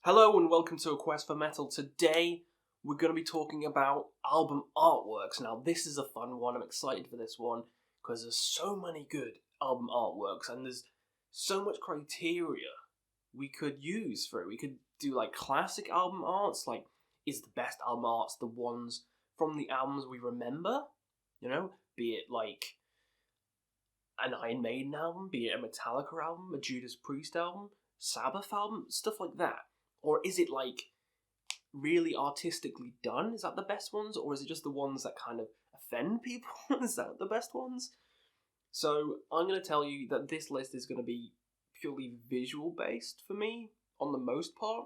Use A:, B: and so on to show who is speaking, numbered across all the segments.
A: Hello and welcome to A Quest for Metal. Today we're going to be talking about album artworks. Now this is a fun one, I'm excited for this one because there's so many good album artworks and there's so much criteria we could use for it. We could do like classic album arts, like is the best album arts the ones from the albums we remember? Be it like an Iron Maiden album, be it a Metallica album, a Judas Priest album, Sabbath album, stuff like that. Or is it like really artistically done? Is that the best ones? Or is it just the ones that kind of offend people? Is that the best ones? So I'm going to tell you that this list is going to be purely visual based for me on the most part.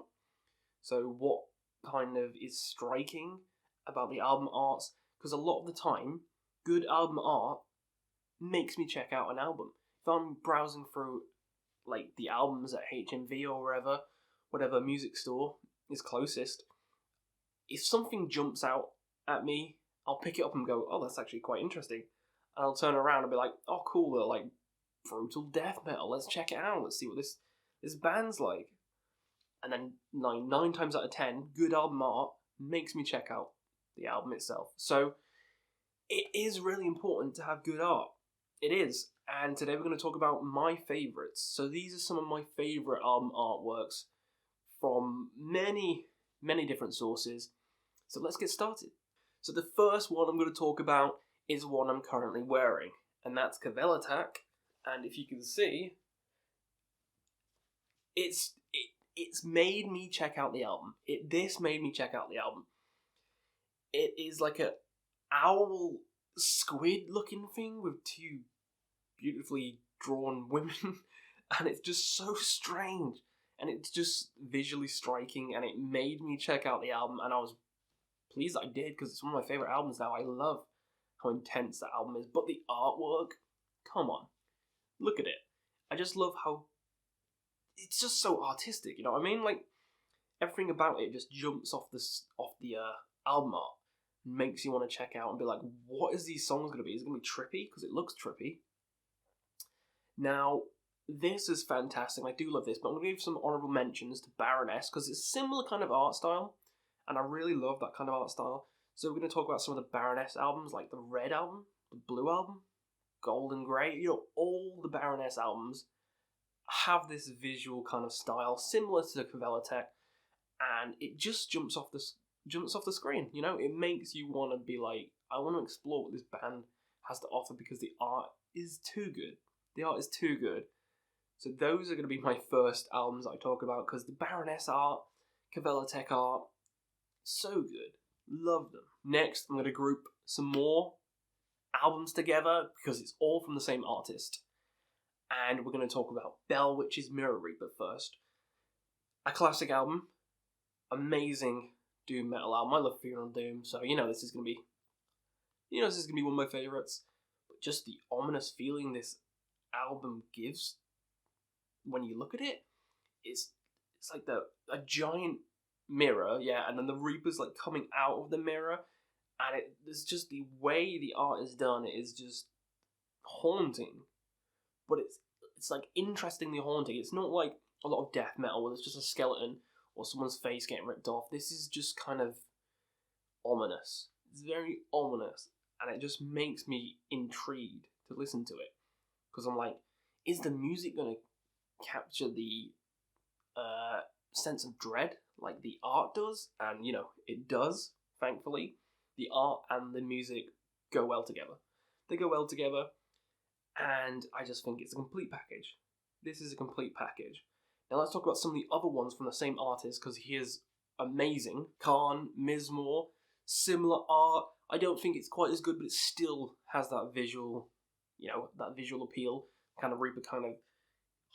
A: So what kind of is striking about the album arts? Because a lot of the time, good album art makes me check out an album. If I'm browsing through like the albums at HMV or whatever music store is closest, if something jumps out at me, I'll pick it up and go, oh, that's actually quite interesting. And I'll turn around and be like, oh, cool, they're like brutal death metal. Let's check it out. Let's see what this band's like. And then nine times out of 10, good album art makes me check out the album itself. So it is really important to have good art. It is. And today we're going to talk about my favourites. So these are some of my favourite album artworks from many, many different sources. So let's get started. So the first one I'm going to talk about is one I'm currently wearing, and that's Attack. And if you can see, it's made me check out the album. This made me check out the album. It is like a owl squid looking thing with two beautifully drawn women, and it's just so strange. And it's just visually striking, and it made me check out the album, and I was pleased I did, because it's one of my favourite albums now. I love how intense that album is, but the artwork, come on, look at it. I just love how it's just so artistic, you know what I mean? Like, everything about it just jumps off the album art, makes you want to check out and be like, what is these songs going to be? Is it going to be trippy? Because it looks trippy. Now, this is fantastic. I do love this, but I'm going to give some honourable mentions to Baroness because it's a similar kind of art style, and I really love that kind of art style. So we're going to talk about some of the Baroness albums, like the Red album, the Blue album, Gold and Grey. All the Baroness albums have this visual kind of style similar to Attack, and it just jumps off the screen. It makes you want to be like, I want to explore what this band has to offer because the art is too good. The art is too good. So those are going to be my first albums I talk about, because the Baroness art, Attack art, so good. Love them. Next, I'm going to group some more albums together, because it's all from the same artist. And we're going to talk about Bell Witch's Mirror Reaper first. A classic album. Amazing doom metal album. I love Funeral Doom, so this is going to be one of my favourites. But just the ominous feeling this album gives when you look at it, it's like a giant mirror, and then the Reaper's like coming out of the mirror, and there's just the way the art is done is just haunting, but it's like interestingly haunting. It's not like a lot of death metal where it's just a skeleton or someone's face getting ripped off. This is just kind of ominous. It's very ominous, and it just makes me intrigued to listen to it, because I'm like, is the music going to capture the sense of dread like the art does? And it does, thankfully. The art and the music go well together. They go well together, and I just think it's a complete package. This is a complete package. Now let's talk about some of the other ones from the same artist, because he is amazing. Khan, Mizmor, similar art. I don't think it's quite as good, but it still has that visual, that visual appeal. Kind of Reaper kind of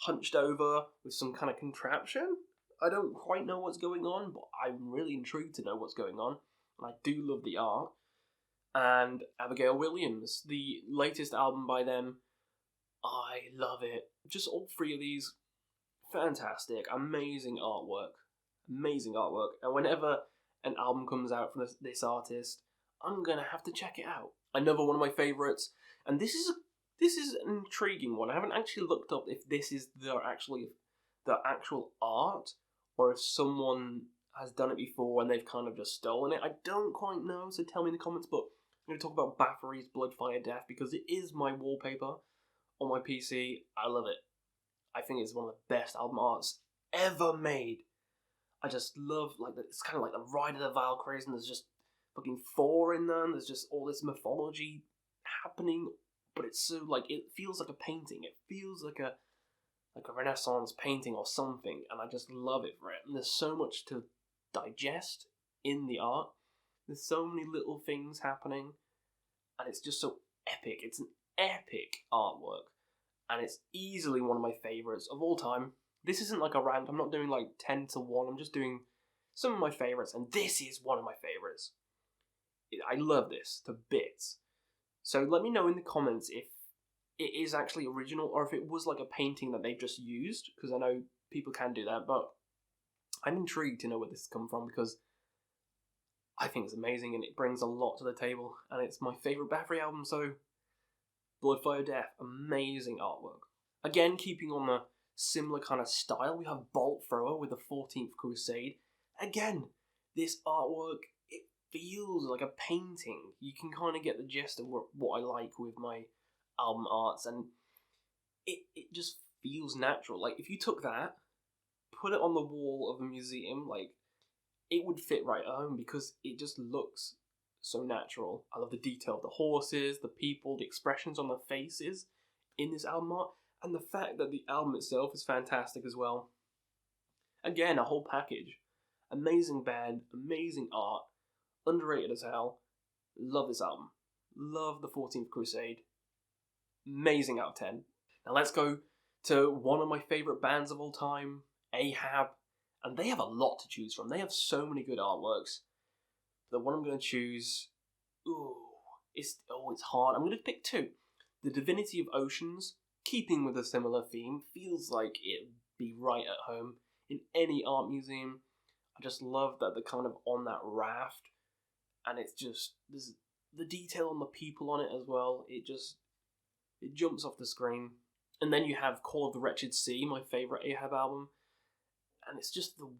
A: hunched over with some kind of contraption. I don't quite know what's going on, but I'm really intrigued to know what's going on. And I do love the art. And Abigail Williams, the latest album by them, I love it. Just all three of these, fantastic, amazing artwork. Amazing artwork. And whenever an album comes out from this artist, I'm going to have to check it out. Another one of my favourites, and this is an intriguing one. I haven't actually looked up if this is the actual art or if someone has done it before and they've kind of just stolen it. I don't quite know, so tell me in the comments, but I'm going to talk about Bathory's Blood, Fire, Death because it is my wallpaper on my PC. I love it. I think it's one of the best album arts ever made. I just love, like, it's kind of like the Ride of the Valkyries, and there's just fucking Thor in there, and there's just all this mythology happening, but it's so, like, it feels like a painting. It feels like a Renaissance painting or something, and I just love it for it. And there's so much to digest in the art. There's so many little things happening, and it's just so epic. It's an epic artwork, and it's easily one of my favourites of all time. This isn't like a rant, I'm not doing like 10 to 1, I'm just doing some of my favourites, and this is one of my favourites. I love this to bits. So let me know in the comments if it is actually original, or if it was like a painting that they've just used, because I know people can do that, but I'm intrigued to know where this has come from, because I think it's amazing, and it brings a lot to the table, and it's my favourite Bathory album, so Blood, Fire, Death, amazing artwork. Again, keeping on the similar kind of style, we have Bolt Thrower with the 14th Crusade. Again, this artwork, it feels like a painting. You can kind of get the gist of what I like with my album arts, and it just feels natural. Like, if you took that, put it on the wall of a museum, like, it would fit right at home because it just looks so natural. I love the detail of the horses, the people, the expressions on their faces in this album art, and the fact that the album itself is fantastic as well. Again, a whole package. Amazing band, amazing art, underrated as hell. Love this album. Love the 14th Crusade. Amazing out of 10. Now let's go to one of my favourite bands of all time, Ahab. And they have a lot to choose from. They have so many good artworks. The one I'm going to choose, it's hard. I'm going to pick two. The Divinity of Oceans, keeping with a similar theme, feels like it'd be right at home in any art museum. I just love that they're kind of on that raft, and it's just, there's the detail on the people on it as well. It jumps off the screen. And then you have Call of the Wretched Sea, my favourite Ahab album, and it's just the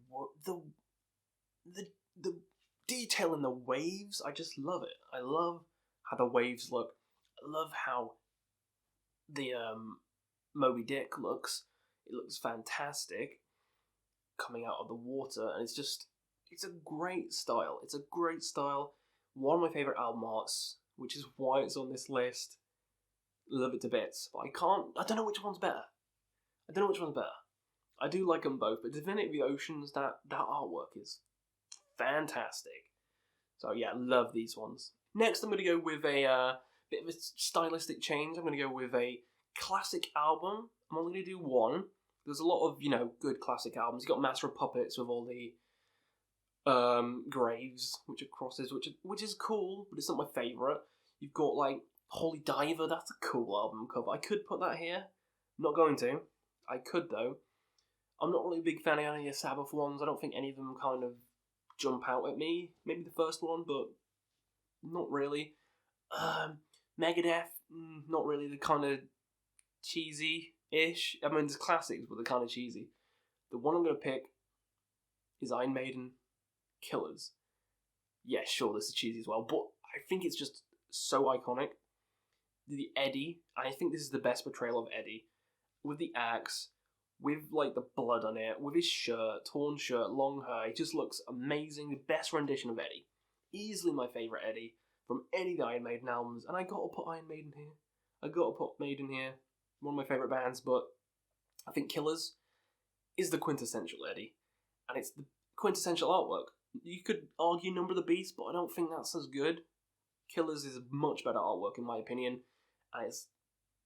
A: detail in the waves. I just love it. I love how the waves look. I love how the Moby Dick looks. It looks fantastic coming out of the water, and it's a great style. It's a great style. One of my favourite album arts, which is why it's on this list. Love it to bits, but I don't know which one's better. I do like them both, but Divinity of the Oceans, that artwork is fantastic. So yeah, love these ones. Next, I'm going to go with a bit of a stylistic change. I'm going to go with a classic album. I'm only going to do one. There's a lot of, good classic albums. You've got Master of Puppets with all the graves, which are crosses, which is cool, but it's not my favourite. You've got, like, Holy Diver. That's a cool album cover. I could put that here. Not going to. I could, though. I'm not really a big fan of any of the Sabbath ones. I don't think any of them kind of jump out at me. Maybe the first one, but not really. Megadeth, not really. The kind of cheesy-ish. I mean, there's classics, but they're kind of cheesy. The one I'm going to pick is Iron Maiden, Killers. Yeah, sure, this is cheesy as well, but I think it's just so iconic. The Eddie, I think this is the best portrayal of Eddie, with the axe, with like the blood on it, with his shirt, torn shirt, long hair. He just looks amazing. The best rendition of Eddie. Easily my favourite Eddie from any of the Iron Maiden albums, and I got to put Iron Maiden here. One of my favourite bands, but I think Killers is the quintessential Eddie, and it's the quintessential artwork. You could argue Number of the Beast, but I don't think that's as good. Killers is a much better artwork in my opinion, and it's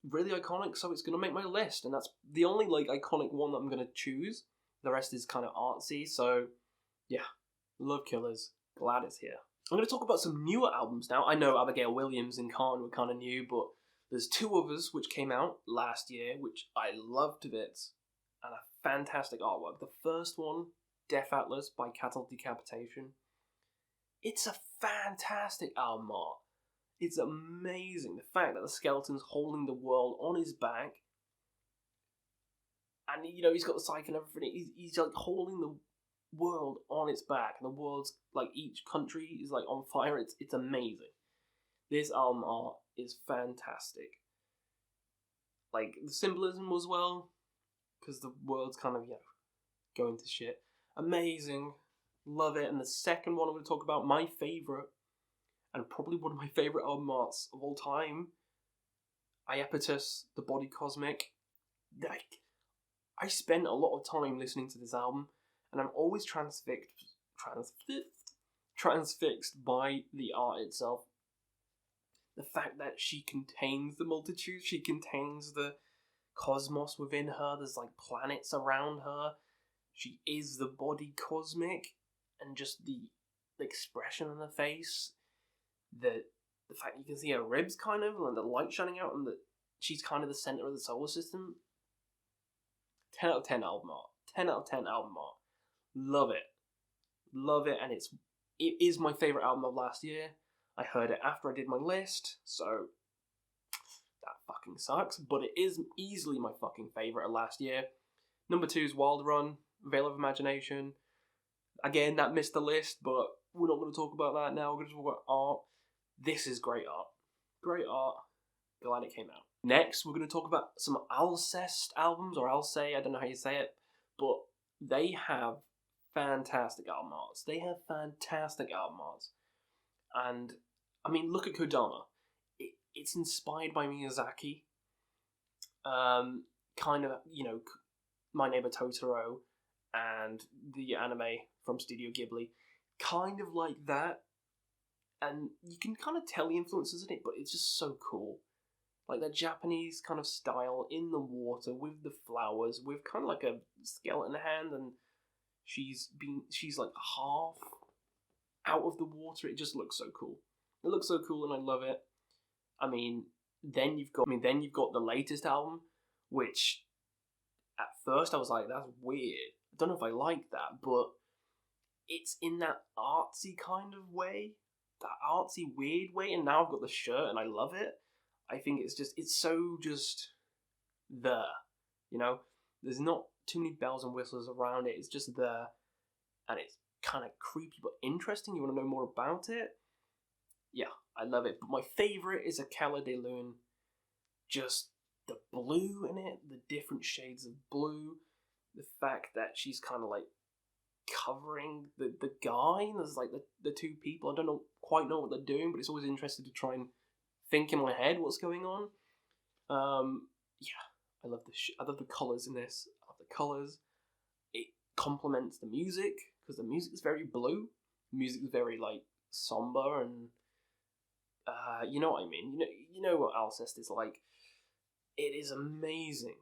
A: really iconic, so it's going to make my list, and that's the only iconic one that I'm going to choose. The rest is kind of artsy, so yeah, love Killers. Glad it's here. I'm going to talk about some newer albums now. I know Abigail Williams and Khan were kind of new, but there's two others which came out last year, which I loved to bits, and a fantastic artwork. The first one, Death Atlas by Cattle Decapitation. It's a fantastic album art. It's amazing. The fact that the skeleton's holding the world on his back, and he's got the scythe and everything. He's like holding world on its back, and the world's like each country is like on fire. It's amazing. This album art is fantastic. Like the symbolism as well, because the world's kind of going to shit. Amazing, love it. And the second one I'm going to talk about, my favorite, and probably one of my favorite album arts of all time, Iapetus, The Body Cosmic. Like, I spent a lot of time listening to this album, and I'm always transfixed by the art itself. The fact that she contains the multitude, she contains the cosmos within her, there's like planets around her, she is the body cosmic, and just the expression on her face, the fact you can see her ribs kind of, and the light shining out, and that she's kind of the centre of the solar system. 10 out of 10 album art. 10 out of 10 album art. Love it. Love it, and it is my favourite album of last year. I heard it after I did my list, so that fucking sucks, but it is easily my fucking favourite of last year. Number 2 is Wild Run, Veil of Imagination. Again, that missed the list, but we're not going to talk about that now. We're going to talk about art. This is great art. Great art. Glad it came out. Next, we're going to talk about some Alcest albums, or Alcest, I don't know how you say it, but they have fantastic album arts. They have fantastic album arts. And, I mean, look at Kodama. It's inspired by Miyazaki. Kind of, My Neighbor Totoro and the anime from Studio Ghibli. Kind of like that. And you can kind of tell the influences in it, but it's just so cool. Like that Japanese kind of style in the water with the flowers, with kind of like a skeleton hand, and she's like half out of the water. It just looks so cool. It looks so cool, and I love it. I mean, then you've got the latest album, which at first I was like, that's weird. I don't know if I like that, but it's in that artsy kind of way, that artsy weird way, and now I've got the shirt and I love it. I think it's so just there, There's not too many bells and whistles around it. It's just there, and it's kind of creepy but interesting. You want to know more about it? Yeah, I love it. But my favourite is Akela de Lune. Just the blue in it, the different shades of blue, the fact that she's kind of like covering the guy. There's like the two people. I don't quite know what they're doing, but it's always interesting to try and think in my head what's going on. I love I love the colours in this. I love the colours. It complements the music, because the music is very blue. The music is very like somber, and you know what I mean. You know what Alcest is like. It is amazing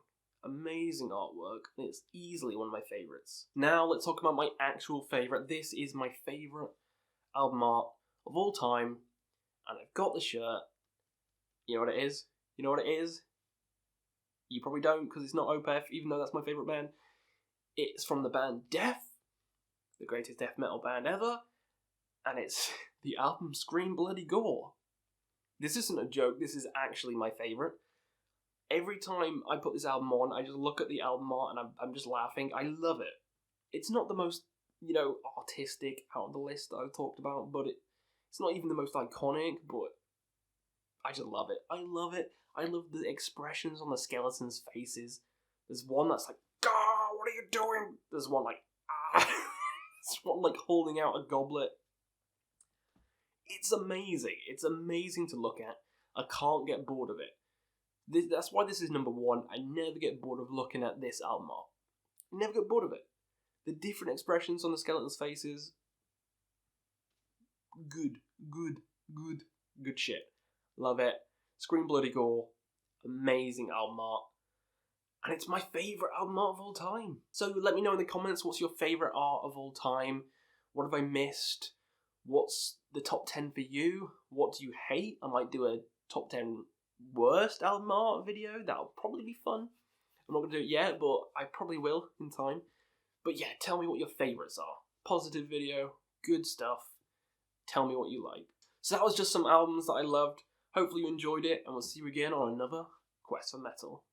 A: artwork, and it's easily one of my favourites. Now let's talk about my actual favourite. This is my favourite album art of all time, and I've got the shirt. You know what it is? You know what it is? You probably don't, because it's not Opeth, even though that's my favourite band. It's from the band Death, the greatest death metal band ever, and it's the album Scream Bloody Gore. This isn't a joke, this is actually my favourite. Every time I put this album on, I just look at the album art and I'm just laughing. I love it. It's not the most, artistic out of the list that I've talked about, but it's not even the most iconic, but I just love it. I love it. I love the expressions on the skeletons' faces. There's one that's like, "Gah, what are you doing?" There's one like, "Ah." There's one like holding out a goblet. It's amazing. It's amazing to look at. I can't get bored of it. That's why this is number 1. I never get bored of looking at this album art. I never get bored of it. The different expressions on the skeletons' faces. Good shit. Love it. Scream Bloody Gore. Amazing album art. And it's my favourite album art of all time. So let me know in the comments, what's your favourite art of all time? What have I missed? What's the top 10 for you? What do you hate? I might do a top 10 worst album art video. That'll probably be fun. I'm not going to do it yet, but I probably will in time. But yeah, tell me what your favourites are. Positive video, good stuff. Tell me what you like. So that was just some albums that I loved. Hopefully you enjoyed it, and we'll see you again on another Quest for Metal.